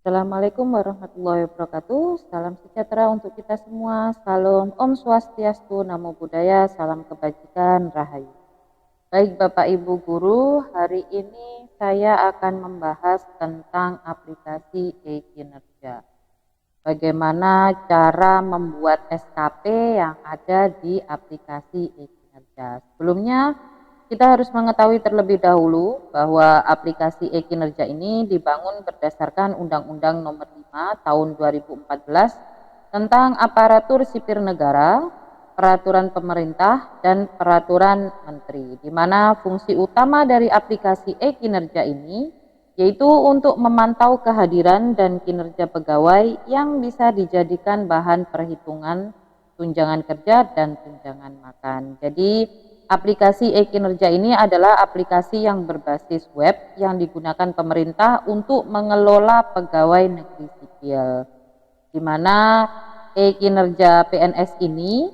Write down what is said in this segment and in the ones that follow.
Assalamualaikum warahmatullahi wabarakatuh. Salam sejahtera untuk kita semua. Salam Om Swastiastu, Namo Buddhaya, salam kebajikan, rahayu. Baik Bapak Ibu Guru, hari ini saya akan membahas tentang aplikasi e-kinerja. Bagaimana cara membuat SKP yang ada di aplikasi e-kinerja. Sebelumnya, kita harus mengetahui terlebih dahulu bahwa aplikasi e-kinerja ini dibangun berdasarkan Undang-Undang Nomor 5 Tahun 2014 tentang aparatur sipil negara, peraturan pemerintah, dan peraturan menteri, di mana fungsi utama dari aplikasi e-kinerja ini yaitu untuk memantau kehadiran dan kinerja pegawai yang bisa dijadikan bahan perhitungan tunjangan kerja dan tunjangan makan. Jadi aplikasi e-kinerja ini adalah aplikasi yang berbasis web yang digunakan pemerintah untuk mengelola pegawai negeri sipil, di mana e-kinerja PNS ini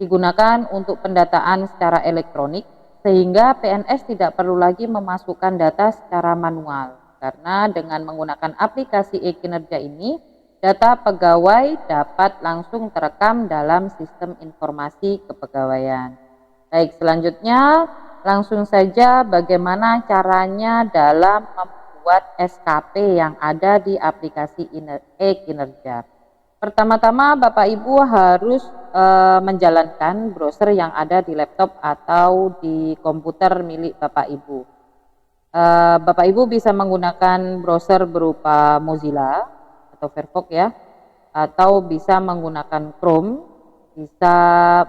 digunakan untuk pendataan secara elektronik, sehingga PNS tidak perlu lagi memasukkan data secara manual, karena dengan menggunakan aplikasi e-kinerja ini, data pegawai dapat langsung terekam dalam sistem informasi kepegawaian. Baik, selanjutnya langsung saja bagaimana caranya dalam membuat SKP yang ada di aplikasi e-kinerja. Pertama-tama Bapak Ibu harus menjalankan browser yang ada di laptop atau di komputer milik Bapak Ibu. Bapak Ibu bisa menggunakan browser berupa Mozilla atau Firefox ya, atau bisa menggunakan Chrome, bisa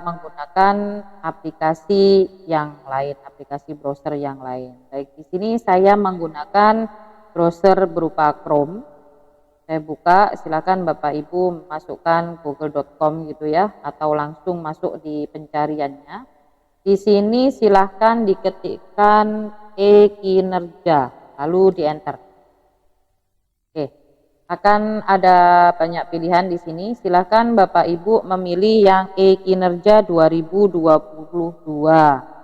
menggunakan aplikasi yang lain, aplikasi browser yang lain. Baik, di sini saya menggunakan browser berupa Chrome. Saya buka, silakan Bapak Ibu masukkan google.com gitu ya, atau langsung masuk di pencariannya. Di sini silahkan diketikkan e-kinerja, lalu di enter. Oke, akan ada banyak pilihan di sini. Silahkan Bapak Ibu memilih yang e-kinerja 2022.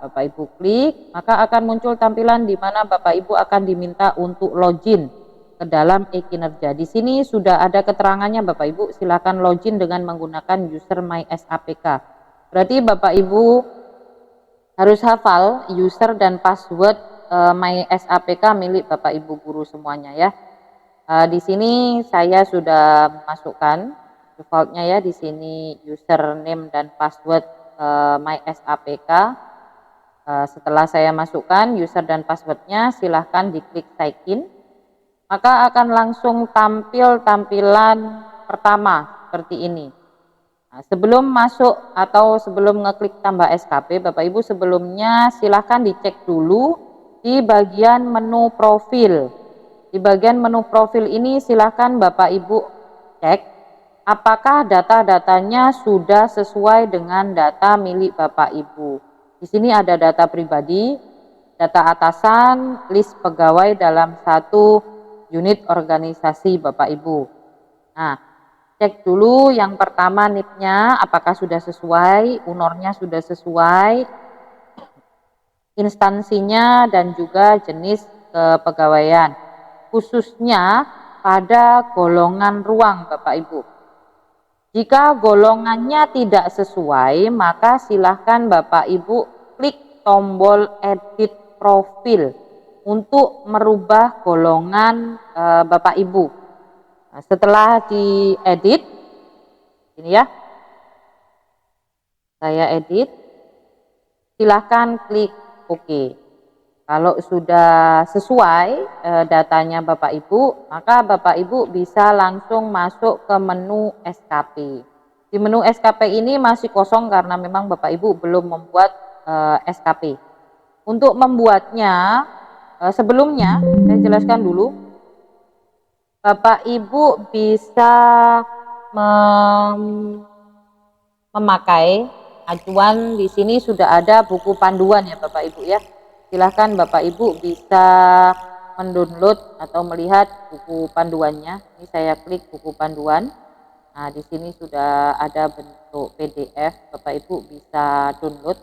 Bapak Ibu klik, maka akan muncul tampilan di mana Bapak Ibu akan diminta untuk login ke dalam e-kinerja. Di sini sudah ada keterangannya Bapak Ibu, silakan login dengan menggunakan user MySAPK. Berarti Bapak Ibu harus hafal user dan password MySAPK milik Bapak Ibu guru semuanya ya. Di sini saya sudah masukkan defaultnya ya, di sini username dan password MySAPK. Setelah saya masukkan user dan passwordnya, silahkan diklik sign in. Maka akan langsung tampil tampilan pertama seperti ini. Nah, sebelum masuk atau sebelum ngeklik tambah SKP, Bapak Ibu sebelumnya silahkan dicek dulu di bagian menu profil. Di bagian menu profil ini silahkan Bapak Ibu cek apakah data-datanya sudah sesuai dengan data milik Bapak Ibu. Di sini ada data pribadi, data atasan, list pegawai dalam satu unit organisasi Bapak Ibu. Nah, cek dulu yang pertama NIP-nya apakah sudah sesuai, UNOR-nya sudah sesuai, instansinya dan juga jenis kepegawaian, khususnya pada golongan ruang Bapak Ibu. Jika golongannya tidak sesuai, maka silahkan Bapak Ibu klik tombol edit profil untuk merubah golongan Bapak Ibu. Nah, setelah diedit, ini ya, saya edit, silahkan klik OK. Kalau sudah sesuai datanya Bapak Ibu, maka Bapak Ibu bisa langsung masuk ke menu SKP. Di menu SKP ini masih kosong karena memang Bapak Ibu belum membuat SKP. Untuk membuatnya, sebelumnya saya jelaskan dulu, Bapak Ibu bisa memakai acuan. Di sini sudah ada buku panduan ya Bapak Ibu ya. Silahkan Bapak Ibu bisa mendownload atau melihat buku panduannya. Ini saya klik buku panduan. Nah, di sini sudah ada bentuk PDF. Bapak Ibu bisa download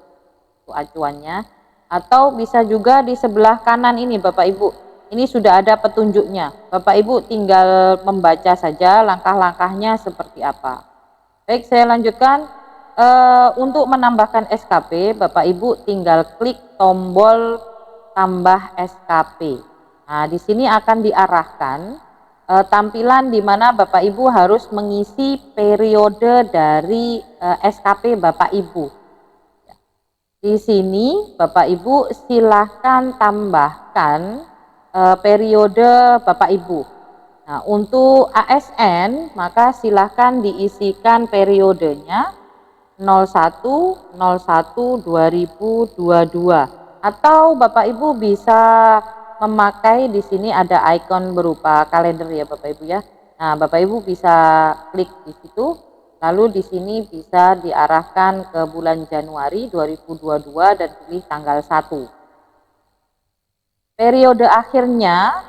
buku acuannya. Atau bisa juga di sebelah kanan ini Bapak Ibu. Ini sudah ada petunjuknya. Bapak Ibu tinggal membaca saja langkah-langkahnya seperti apa. Baik, saya lanjutkan. Untuk menambahkan SKP, Bapak Ibu tinggal klik tombol tambah SKP. Nah, di sini akan diarahkan tampilan di mana Bapak Ibu harus mengisi periode dari SKP Bapak Ibu. Di sini Bapak Ibu silahkan tambahkan periode Bapak Ibu. Nah, untuk ASN maka silahkan diisikan periodenya 01/01/2022 atau Bapak Ibu bisa memakai di sini ada ikon berupa kalender ya Bapak Ibu ya. Nah, Bapak Ibu bisa klik di situ, lalu di sini bisa diarahkan ke bulan Januari 2022 dan pilih tanggal 1. Periode akhirnya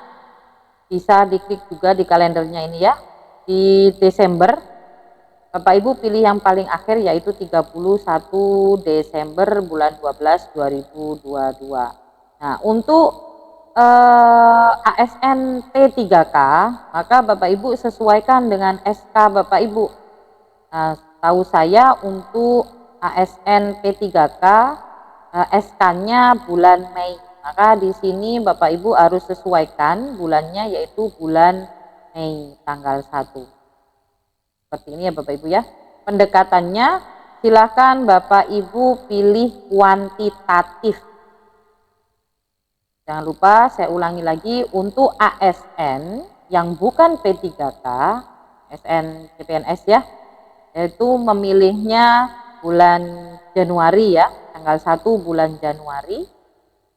bisa diklik juga di kalendernya ini ya, di Desember. Bapak Ibu pilih yang paling akhir yaitu 31 Desember bulan 12 2022. Nah, untuk ASN P3K maka Bapak Ibu sesuaikan dengan SK Bapak Ibu. Nah, tahu saya untuk ASN P3K SK-nya bulan Mei. Maka di sini Bapak Ibu harus sesuaikan bulannya yaitu bulan Mei tanggal 1. Seperti ini ya Bapak Ibu ya. Pendekatannya silakan Bapak Ibu pilih kuantitatif. Jangan lupa saya ulangi lagi untuk ASN yang bukan P3K, ASN CPNS ya, yaitu memilihnya bulan Januari ya, tanggal 1 bulan Januari.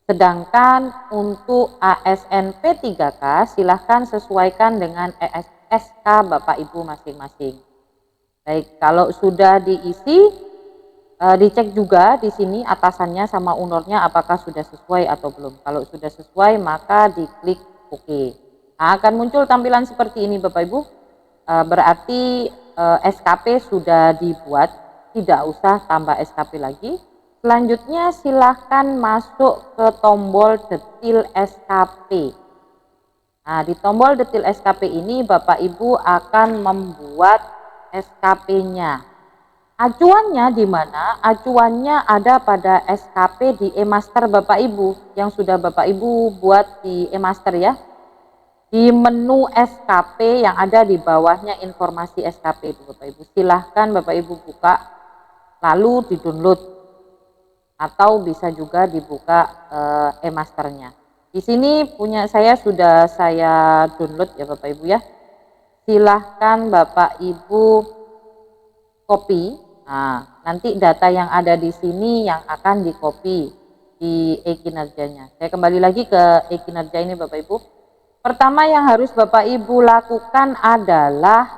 Sedangkan untuk ASN P3K silahkan sesuaikan dengan SK Bapak Ibu masing-masing. Baik, kalau sudah diisi, dicek juga di sini atasannya sama ownernya apakah sudah sesuai atau belum. Kalau sudah sesuai maka diklik OK. Nah, akan muncul tampilan seperti ini Bapak Ibu. Berarti SKP sudah dibuat, tidak usah tambah SKP lagi. Selanjutnya silahkan masuk ke tombol detil SKP. Nah, di tombol detil SKP ini Bapak Ibu akan membuat SKP-nya. Acuannya di mana? Acuannya ada pada SKP di e-master Bapak Ibu yang sudah Bapak Ibu buat di e-master ya. Di menu SKP yang ada di bawahnya informasi SKP itu Bapak Ibu. Silahkan Bapak Ibu buka lalu di-download atau bisa juga dibuka e-masternya. Di sini punya saya sudah saya download ya Bapak Ibu ya. Silahkan Bapak Ibu copy. Nah, nanti data yang ada di sini yang akan di copy di e-kinerjanya. Saya kembali lagi ke e-kinerja ini Bapak Ibu. Pertama yang harus Bapak Ibu lakukan adalah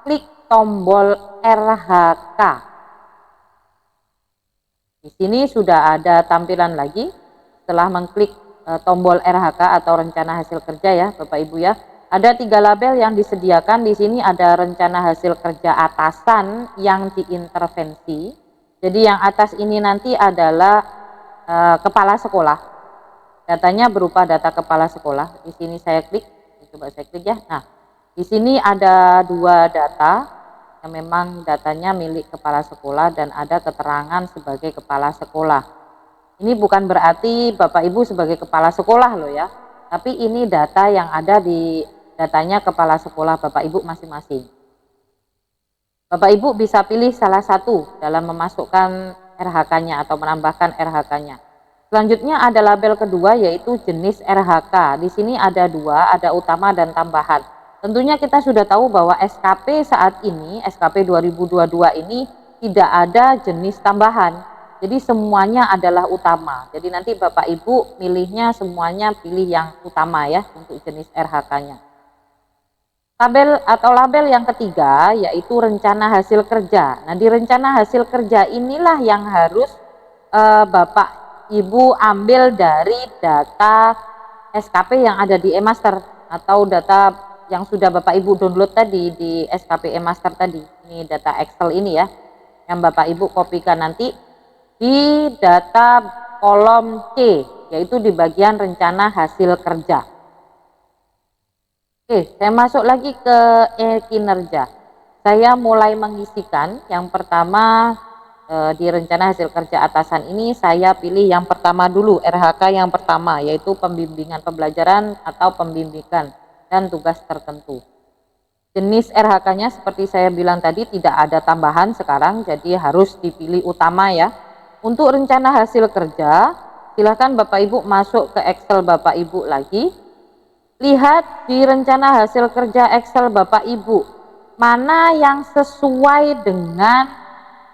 klik tombol RHK. Di sini sudah ada tampilan lagi setelah mengklik tombol RHK atau rencana hasil kerja ya Bapak Ibu ya. Ada 3 label yang disediakan di sini, ada rencana hasil kerja atasan yang diintervensi. Jadi yang atas ini nanti adalah kepala sekolah. Datanya berupa data kepala sekolah. Di sini saya klik, coba saya klik ya. Nah, di sini ada 2 data yang memang datanya milik kepala sekolah dan ada keterangan sebagai kepala sekolah. Ini bukan berarti Bapak Ibu sebagai kepala sekolah loh ya. Tapi ini data yang ada di datanya kepala sekolah Bapak Ibu masing-masing. Bapak Ibu bisa pilih salah satu dalam memasukkan RHK-nya atau menambahkan RHK-nya. Selanjutnya ada label kedua yaitu jenis RHK. Di sini ada 2, ada utama dan tambahan. Tentunya kita sudah tahu bahwa SKP saat ini, SKP 2022 ini tidak ada jenis tambahan. Jadi semuanya adalah utama. Jadi nanti Bapak Ibu milihnya semuanya pilih yang utama ya untuk jenis RHK-nya. Tabel atau label yang ketiga yaitu rencana hasil kerja. Nah, di rencana hasil kerja inilah yang harus Bapak Ibu ambil dari data SKP yang ada di e-master atau data yang sudah Bapak Ibu download tadi di SKP e-master tadi. Ini data Excel ini ya, yang Bapak Ibu kopikan nanti di data kolom C, yaitu di bagian rencana hasil kerja. Oke, saya masuk lagi ke kinerja. Saya mulai mengisikan yang pertama di rencana hasil kerja atasan ini saya pilih yang pertama dulu, RHK yang pertama, yaitu pembimbingan pembelajaran atau pembimbingan dan tugas tertentu. Jenis RHK-nya seperti saya bilang tadi tidak ada tambahan sekarang, jadi harus dipilih utama ya. Untuk rencana hasil kerja, silakan Bapak Ibu masuk ke Excel Bapak Ibu lagi. Lihat di rencana hasil kerja Excel Bapak Ibu, mana yang sesuai dengan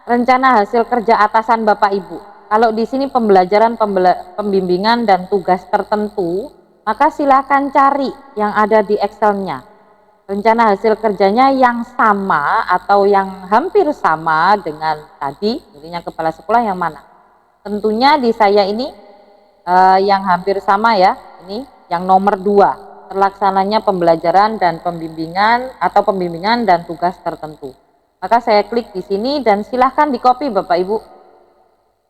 rencana hasil kerja atasan Bapak Ibu. Kalau di sini pembelajaran, pembimbingan dan tugas tertentu, maka silakan cari yang ada di Excel-nya. Rencana hasil kerjanya yang sama atau yang hampir sama dengan tadi, intinya kepala sekolah yang mana? Tentunya di saya ini yang hampir sama ya, ini yang nomor 2, terlaksananya pembelajaran dan pembimbingan atau pembimbingan dan tugas tertentu. Maka saya klik di sini dan silahkan di copy Bapak Ibu.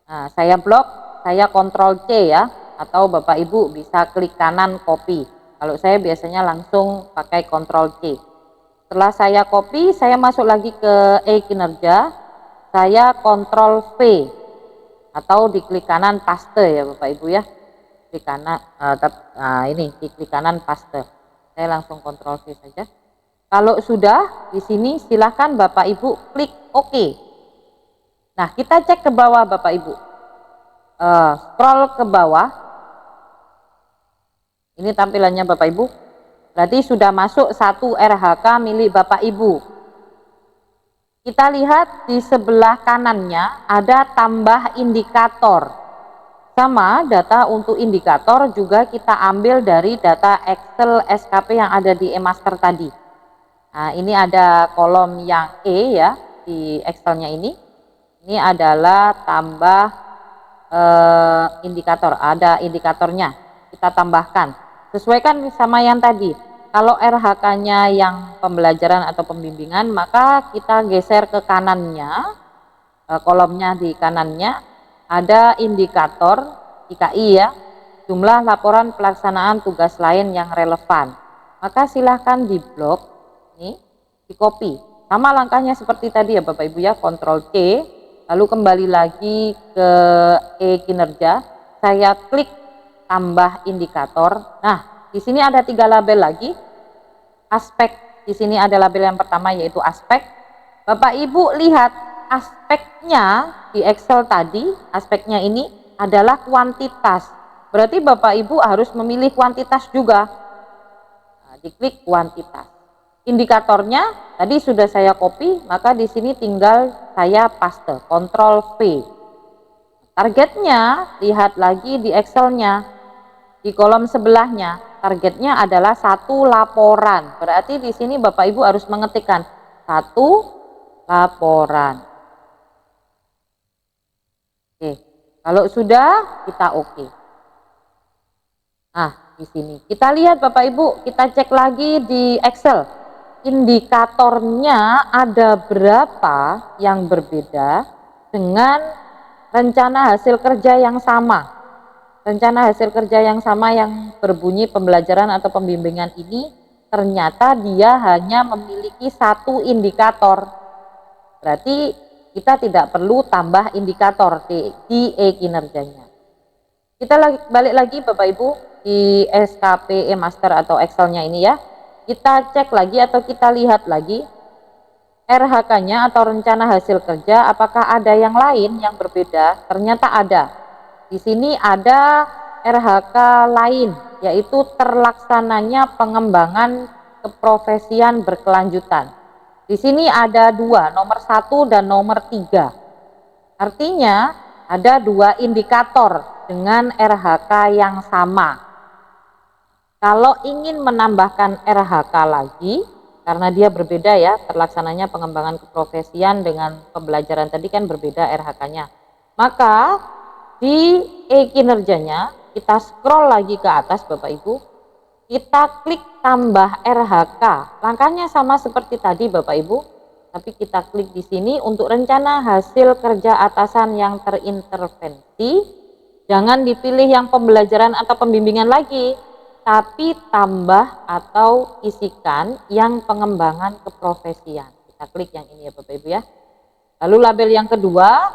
Nah, saya blok, saya Ctrl C ya, atau Bapak Ibu bisa klik kanan copy. Kalau saya biasanya langsung pakai Ctrl C. Setelah saya copy, saya masuk lagi ke kinerja, saya Ctrl V atau di klik kanan paste ya Bapak Ibu ya. Klik kanan, ini di klik kanan paste. Saya langsung Ctrl V saja. Kalau sudah di sini silahkan Bapak Ibu klik OK. Nah, kita cek ke bawah Bapak Ibu. Scroll ke bawah. Ini tampilannya Bapak Ibu. Berarti sudah masuk 1 RHK milik Bapak Ibu. Kita lihat di sebelah kanannya ada tambah indikator. Sama data untuk indikator juga kita ambil dari data Excel SKP yang ada di eMaster tadi. Nah, ini ada kolom yang E ya di Excelnya ini. Ini adalah tambah indikator, ada indikatornya. Kita tambahkan. Sesuaikan sama yang tadi. Kalau RHK-nya yang pembelajaran atau pembimbingan, maka kita geser ke kanannya, kolomnya di kanannya, ada indikator IKI ya, jumlah laporan pelaksanaan tugas lain yang relevan. Maka silahkan di blok, nih, di copy. Sama langkahnya seperti tadi ya Bapak Ibu ya, Ctrl C, lalu kembali lagi ke kinerja, saya klik tambah indikator. Nah, di sini ada 3 label lagi. Aspek, di sini ada label yang pertama yaitu aspek. Bapak Ibu lihat aspeknya di Excel tadi, aspeknya ini adalah kuantitas. Berarti Bapak Ibu harus memilih kuantitas juga. Nah, diklik kuantitas. Indikatornya tadi sudah saya copy, maka di sini tinggal saya paste, Ctrl V. Targetnya lihat lagi di Excelnya, di kolom sebelahnya. Targetnya adalah 1 laporan. Berarti di sini Bapak Ibu harus mengetikkan 1 laporan. Oke, kalau sudah kita oke. Nah, di sini kita lihat Bapak Ibu, kita cek lagi di Excel. Indikatornya ada berapa yang berbeda dengan rencana hasil kerja yang sama. Rencana hasil kerja yang sama yang berbunyi pembelajaran atau pembimbingan ini ternyata dia hanya memiliki 1 indikator. Berarti kita tidak perlu tambah indikator di kinerjanya. Kita balik lagi Bapak Ibu di SKP eMaster atau Excelnya ini ya. Kita cek lagi atau kita lihat lagi RHK-nya atau rencana hasil kerja, apakah ada yang lain yang berbeda? Ternyata ada. Di sini ada RHK lain, yaitu terlaksananya pengembangan keprofesian berkelanjutan. Di sini ada 2, nomor 1 dan nomor 3. Artinya ada 2 indikator dengan RHK yang sama. Kalau ingin menambahkan RHK lagi, karena dia berbeda ya, terlaksananya pengembangan keprofesian dengan pembelajaran tadi kan berbeda RHK-nya. Maka di kinerjanya kita scroll lagi ke atas Bapak Ibu, kita klik tambah RHK. Langkahnya sama seperti tadi Bapak Ibu, tapi kita klik di sini untuk rencana hasil kerja atasan yang terintervensi. Jangan dipilih yang pembelajaran atau pembimbingan lagi, tapi tambah atau isikan yang pengembangan keprofesian. Kita klik yang ini ya Bapak Ibu ya. Lalu label yang kedua,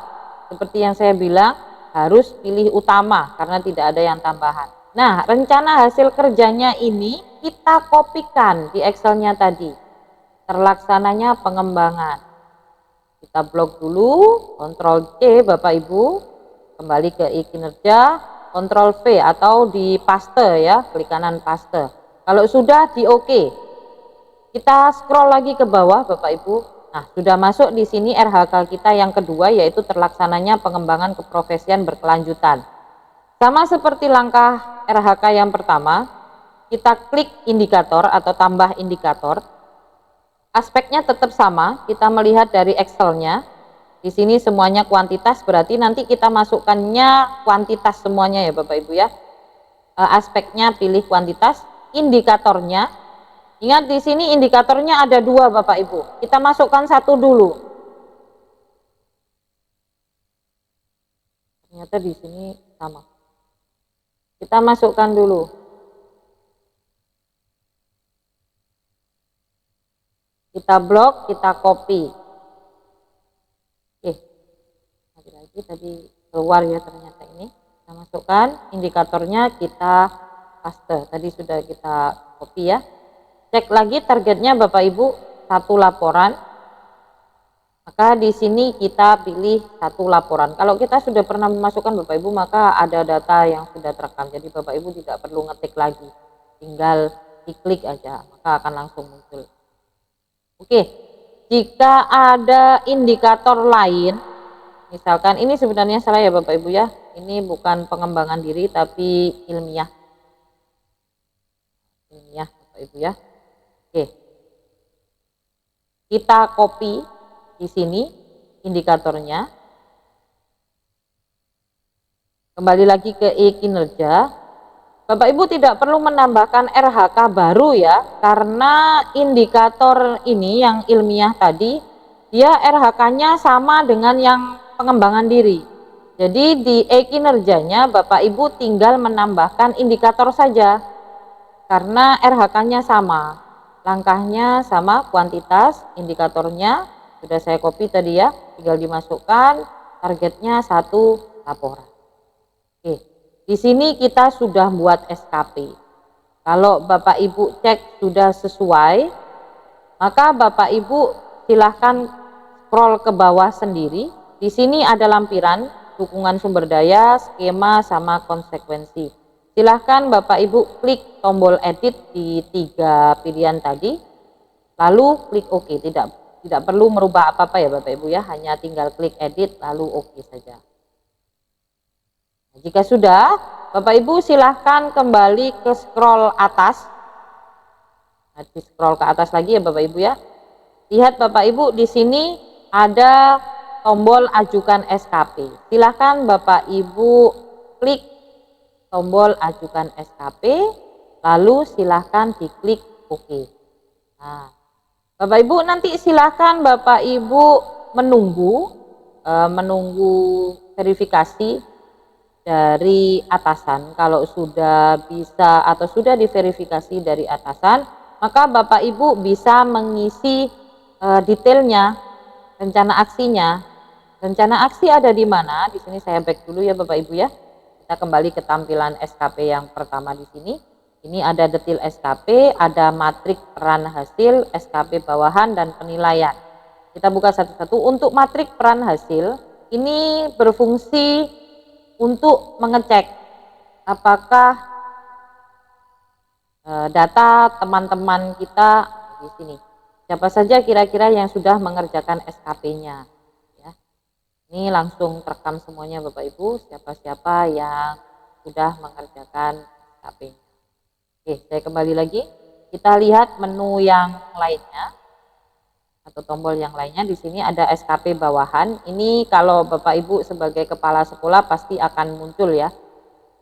seperti yang saya bilang, harus pilih utama karena tidak ada yang tambahan. Nah, rencana hasil kerjanya ini kita kopikan di Excelnya tadi. Terlaksananya pengembangan. Kita blok dulu, Ctrl C Bapak Ibu, kembali ke e-kinerja, Ctrl V atau di paste ya, klik kanan paste. Kalau sudah di OK, kita scroll lagi ke bawah Bapak Ibu. Nah, sudah masuk di sini RHK kita yang kedua, yaitu terlaksananya pengembangan keprofesian berkelanjutan. Sama seperti langkah RHK yang pertama, kita klik indikator atau tambah indikator. Aspeknya tetap sama, kita melihat dari Excelnya. Di sini semuanya kuantitas, berarti nanti kita masukkannya kuantitas semuanya ya Bapak Ibu ya. Aspeknya pilih kuantitas, indikatornya. Ingat di sini indikatornya ada dua Bapak Ibu. Kita masukkan satu dulu. Ternyata di sini sama. Kita masukkan dulu. Kita blok, kita copy. Lagi tadi keluar ya ternyata ini. Kita masukkan indikatornya, kita paste. Tadi sudah kita copy ya. Cek lagi targetnya Bapak Ibu satu laporan. Maka di sini kita pilih satu laporan. Kalau kita sudah pernah memasukkan Bapak Ibu, maka ada data yang sudah terekam. Jadi Bapak Ibu tidak perlu ngetik lagi. Tinggal diklik aja, maka akan langsung muncul. Oke, jika ada indikator lain, misalkan ini sebenarnya salah ya Bapak Ibu ya. Ini bukan pengembangan diri tapi ilmiah. Ilmiah Bapak Ibu ya. Oke. Kita copy di sini indikatornya. Kembali lagi ke e-kinerja. Bapak Ibu tidak perlu menambahkan RHK baru ya, karena indikator ini yang ilmiah tadi, dia RHK-nya sama dengan yang pengembangan diri. Jadi di e-kinerjanya Bapak Ibu tinggal menambahkan indikator saja, karena RHK-nya sama. Langkahnya sama, kuantitas, indikatornya sudah saya copy tadi ya, tinggal dimasukkan, targetnya satu laporan. Oke, di sini kita sudah buat SKP. Kalau Bapak Ibu cek sudah sesuai, maka Bapak Ibu silahkan scroll ke bawah sendiri. Di sini ada lampiran dukungan sumber daya, skema, sama konsekuensi. Silahkan Bapak Ibu klik tombol edit di 3 pilihan tadi, lalu klik OK. Tidak perlu merubah apa-apa ya Bapak Ibu ya, hanya tinggal klik edit lalu OK saja. Nah, jika sudah, Bapak Ibu silahkan kembali ke scroll atas. Nah, di scroll ke atas lagi ya Bapak Ibu ya. Lihat Bapak Ibu di sini ada tombol ajukan SKP. Silahkan Bapak Ibu klik tombol ajukan SKP, lalu silahkan diklik OK. Nah, Bapak Ibu nanti silahkan Bapak Ibu menunggu verifikasi dari atasan. Kalau sudah bisa atau sudah diverifikasi dari atasan, maka Bapak Ibu bisa mengisi detailnya, rencana aksinya. Rencana aksi ada di mana? Di sini saya back dulu ya Bapak Ibu ya. Kita kembali ke tampilan SKP yang pertama di sini. Ini ada detail SKP, ada matrik peran hasil, SKP bawahan, dan penilaian. Kita buka satu-satu. Untuk matrik peran hasil, ini berfungsi untuk mengecek apakah data teman-teman kita di sini. Siapa saja kira-kira yang sudah mengerjakan SKP-nya. Ini langsung terekam semuanya Bapak Ibu, siapa-siapa yang sudah mengerjakan SKP. Oke, saya kembali lagi. Kita lihat menu yang lainnya atau tombol yang lainnya. Di sini ada SKP bawahan. Ini kalau Bapak Ibu sebagai kepala sekolah pasti akan muncul ya.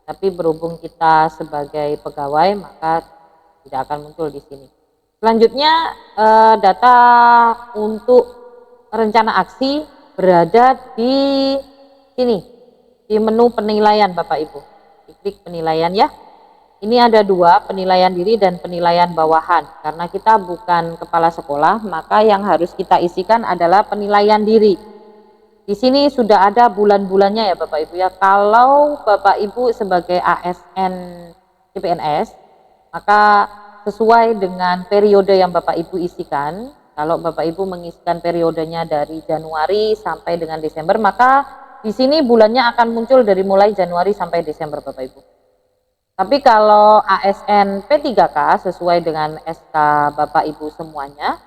Tapi berhubung kita sebagai pegawai maka tidak akan muncul di sini. Selanjutnya data untuk rencana aksi berada di sini, di menu penilaian Bapak Ibu. Diklik penilaian ya. Ini ada dua, penilaian diri dan penilaian bawahan. Karena kita bukan kepala sekolah, maka yang harus kita isikan adalah penilaian diri. Di sini sudah ada bulan-bulannya ya Bapak Ibu ya. Kalau Bapak Ibu sebagai ASN CPNS, maka sesuai dengan periode yang Bapak Ibu isikan. Kalau Bapak Ibu mengisikan periodenya dari Januari sampai dengan Desember, maka di sini bulannya akan muncul dari mulai Januari sampai Desember Bapak Ibu. Tapi kalau ASN P3K sesuai dengan SK Bapak Ibu semuanya,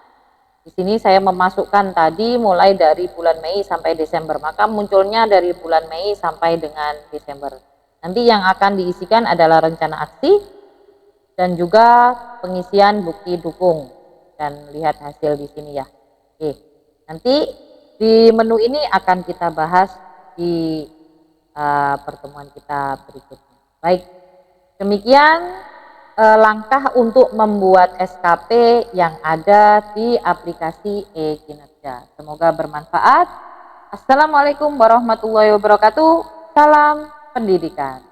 di sini saya memasukkan tadi mulai dari bulan Mei sampai Desember, maka munculnya dari bulan Mei sampai dengan Desember. Nanti yang akan diisikan adalah rencana aksi dan juga pengisian bukti dukung. Dan lihat hasil di sini ya. Oke, nanti di menu ini akan kita bahas di pertemuan kita berikutnya. Baik. Demikian langkah untuk membuat SKP yang ada di aplikasi e-Kinerja. Semoga bermanfaat. Assalamualaikum warahmatullahi wabarakatuh. Salam pendidikan.